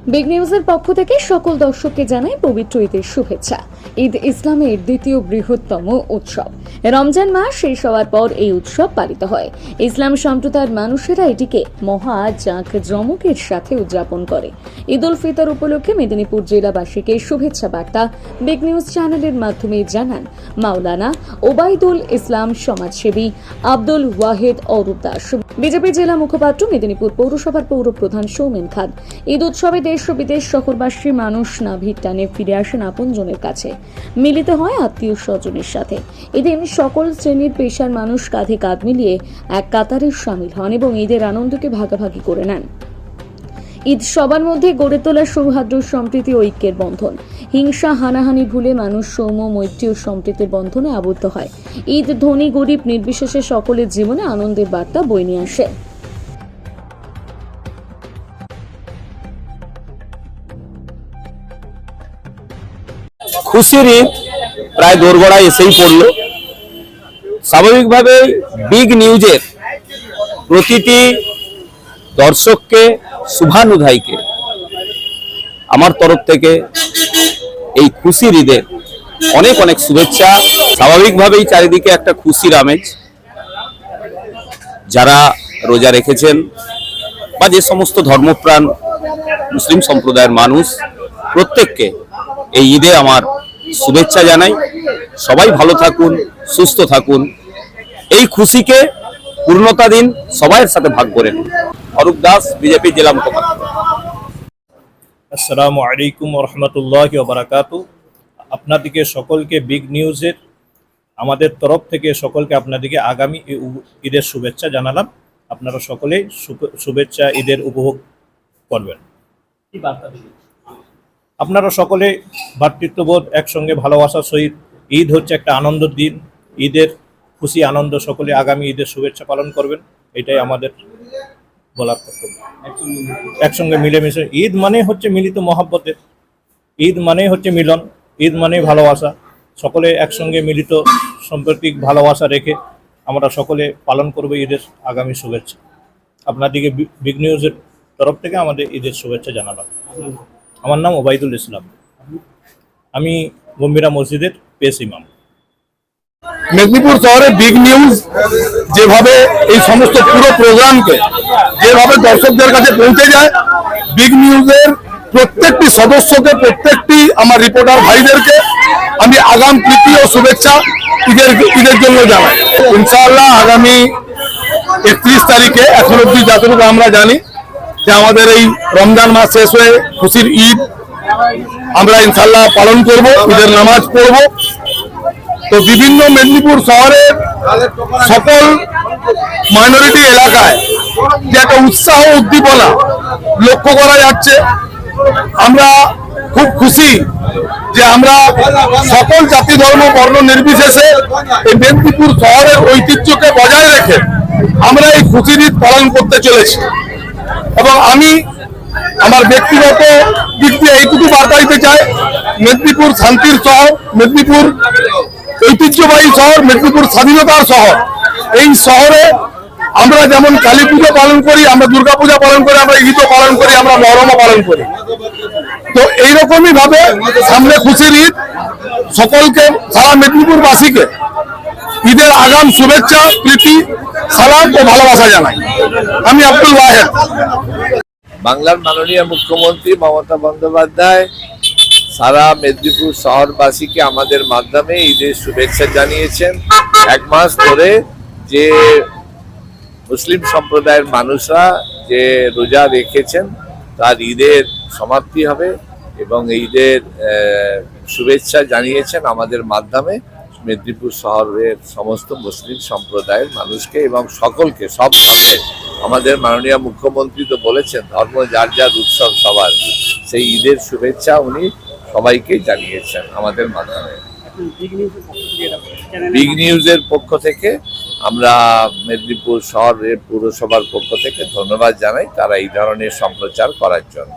Big নিউজের পক্ষ থেকে সকল দর্শককে জানাই পবিত্র ঈদের শুভেচ্ছা। ঈদ ইসলামের দ্বিতীয় বৃহত্তম উৎসব। রমজান মাস শেষ হওয়ার পর এই উৎসব পালিত হয়। ইসলাম সম্প্রদায়ের মানুষেরা এটিকে মহা জাঁকজমকের সাথে উদযাপন করে। ঈদ উল ফিতর উপলক্ষে মেদিনীপুর জেলাবাসীকে শুভেচ্ছা বার্তা বিগ নিউজ চ্যানেলের মাধ্যমে জানান মাওলানা ওবায়দুল ইসলাম, সমাজসেবী আব্দুল ওয়াহিদ অরূপ দাস, বিজেপি জেলা মুখপাত্র, মেদিনীপুর পৌরসভার পৌরপ্রধান সৌমেন খান। ঈদ উৎসবে দেশ ও বিদেশ শহরবাসী মানুষ নাভির টানে ফিরে আসেন আপনজনের কাছে, মিলিত হয় আত্মীয় স্বজনের সাথে। এদিন সকল শ্রেণীর পেশার মানুষ কাঁধে কাঁধ মিলিয়ে এক কাতারে সামিল হন এবং ঈদের আনন্দকে ভাগাভাগি করে নেন। ঈদ সবার মধ্যে গড়ে তোলা সৌহার্দ্য, সম্প্রীতি, ঐক্যের বন্ধন। হিংসা হানাহানি ভুলে মানুষ সৌম্য, মৈত্রী ও সম্প্রীতির বন্ধনে আবদ্ধ হয়। ঈদ ধনী গরিব নির্বিশেষে সকলের জীবনে আনন্দের বার্তা বয়ে নিয়ে আসে। খুশির ঈদ প্রায় দোরগোড়ায় এসেই পড়ল। স্বাভাবিকভাবে বিগ নিউজের প্রতিটি দর্শককে, শুভানুধ্যায়ীকে আমার তরফ থেকে এই খুশির ঈদের অনেক অনেক শুভেচ্ছা। স্বাভাবিকভাবেই চারিদিকে একটা খুশির আমেজ। যারা রোজা রেখেছেন বা যে সমস্ত ধর্মপ্রাণ মুসলিম সম্প্রদায়ের মানুষ, প্রত্যেককে এই ঈদে আমার শুভেচ্ছা জানাই। সবাই ভালো থাকুন, সুস্থ থাকুন, এই খুশিকে পূর্ণতা দিন, সবাইয়ের সাথে ভাগ করে নিন। অরূপ দাস, বিজেপি জেলা মুখপাত্র। আসসালামু আলাইকুম ওয়া রাহমাতুল্লাহি ওয়া বারাকাতুহু। আপনাদেরকে সকলকে বিগ নিউজের আমাদের তরফ থেকে সকলকে আপনাদেরকে আগামী ঈদের শুভেচ্ছা জানালাম। আপনারা সকলেই শুভেচ্ছা ঈদের উপভোগ করবেন। কি বার্তা দিবেন? আপনারা সকলে ভ্রাতৃত্ববোধ, একসঙ্গে ভালোবাসার সহিত, ঈদ হচ্ছে একটা আনন্দের দিন। ঈদের খুশি আনন্দ সকলে আগামী ঈদের শুভেচ্ছা পালন করবেন, এটাই আমাদের বলার কর্তব্য। একসঙ্গে মিলেমিশে, ঈদ মানে হচ্ছে মিলিত মহব্বতের, ঈদ মানে হচ্ছে মিলন, ঈদ মানে ভালোবাসা। সকলে একসঙ্গে মিলিত সাম্প্রতিক ভালোবাসা রেখে আমরা সকলে পালন করবো ঈদের আগামী শুভেচ্ছা। আপনাদেরকে বিগ নিউজের তরফ থেকে আমাদের ঈদের শুভেচ্ছা জানালাম। আমার নাম ওবায়দুল ইসলাম, আমি গম্ভীরা মসজিদের পেশ ইমাম। মেদিনীপুর শহরে বিগ নিউজ যেভাবে এই সমস্ত পুরো প্রোগ্রামকে যেভাবে দর্শকদের কাছে পৌঁছে যায়, বিগ নিউজের প্রত্যেকটি সদস্যকে, প্রত্যেকটি আমার রিপোর্টার ভাইদেরকে আমি আগাম প্রীতি ও শুভেচ্ছা ঈদের জন্য জানাই। ইনশাআল্লাহ আগামী 31 তারিখে, এখন অব্দি যতটুকু আমরা জানি যে আমাদের এই রমজান মাস শেষ হয়ে খুশির ঈদ আমরা ইনশাআল্লাহ পালন করব, ঈদের নামাজ পড়ব। তো বিভিন্ন মেদিনীপুর শহরের সকল মাইনরিটি এলাকায় যে একটা উৎসাহ উদ্দীপনা লক্ষ্য করা যাচ্ছে। আমরা খুব খুশি যে আমরা সকল জাতি ধর্ম বর্ণ নির্বিশেষে এই মেদিনীপুর শহরের ঐতিহ্যকে বজায় রেখে আমরা এই খুশির ঈদ পালন করতে চলেছি। এবং আমি আমার ব্যক্তিগত দিক দিয়ে এইটুকু বার্তা দিতে চাই, মেদিনীপুর শান্তির শহর, মেদিনীপুর ঐতিহ্যবাহী শহর, মেদিনীপুর স্বাধীনতার শহর। এই শহরে আমরা যেমন কালী পুজো পালন করি, আমরা দুর্গা পূজা পালন করি, আমরা ঈদও পালন করি, আমরা মহরমও পালন করি। তো এইরকমই ভাবে সামনে খুশির ঈদ, সকলকে, সারা মেদিনীপুরবাসীকে ঈদের আগাম শুভেচ্ছা, প্রীতি, সালাম ও ভালোবাসা জানাই। আমি আব্দুল ওয়াহিদ। বাংলার মাননীয় মুখ্যমন্ত্রী মমতা বন্দ্যোপাধ্যায় সারা মেদিনীপুর শহরবাসীকে আমাদের মাধ্যমে ঈদের শুভেচ্ছা জানিয়েছেন। এক মাস ধরে যে মুসলিম সম্প্রদায়ের মানুষরা যে রোজা রেখেছেন তার ঈদের সমাপ্তি হবে এবং ঈদের শুভেচ্ছা জানিয়েছেন আমাদের মাধ্যমে মেদিনীপুর শহরের সমস্ত মুসলিম সম্প্রদায়ের মানুষকে এবং সকলকে। সব ধর্মে আমাদের মাননীয় মুখ্যমন্ত্রী তো বলেছেন ধর্ম যার যার উৎসব সবার, সেই ঈদের শুভেচ্ছা উনি সবাইকে জানিয়েছেন আমাদের মাধ্যমে। বিগ নিউজের পক্ষ থেকে আমরা মেদিনীপুর শহরের পৌরসভার পক্ষ থেকে ধন্যবাদ জানাই তারা এই ধরনের সম্প্রচার করার জন্য।